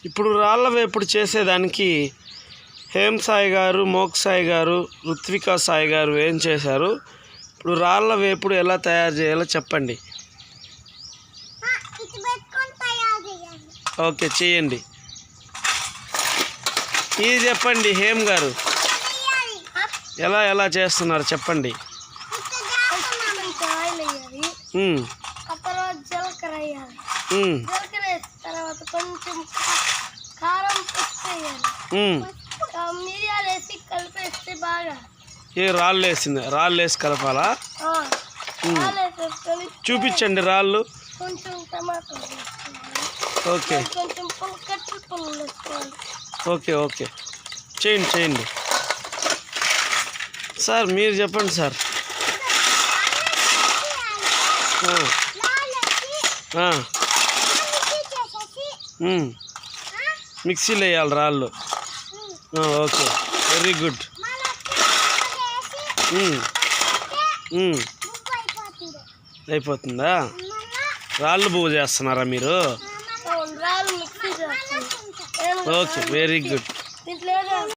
ఇప్పుడు రాళ్ళ వేపుడు చేసేదానికి హేమ్ సాయి గారు, మోక్ సాయి గారు, రుత్వికా సాయి గారు ఏం చేశారు? ఇప్పుడు రాళ్ళ వేపుడు ఎలా తయారు చేయాలో చెప్పండి. ఓకే, చేయండి. ఇది చెప్పండి హేమ్ గారు, ఎలా చేస్తున్నారు చెప్పండి. తర్వాత కొంచెం కారం మిరియాలు వేసి కలిపేస్తే బాగా. ఏ రాళ్ళు వేసి కలపాలా? చూపించండి రాళ్ళు. కొంచెం టమాటా. ఓకే కొంచెం కట్టెల పొలం వేసుకోవాలి. ఓకే చేయండి సార్. మీరు చెప్పండి సార్. మిక్సీలో వేయాలి రాళ్ళు. Okay, very good. అయిపోతుందా? రాళ్ళు పువ్వు చేస్తున్నారా మీరు? Okay, very good.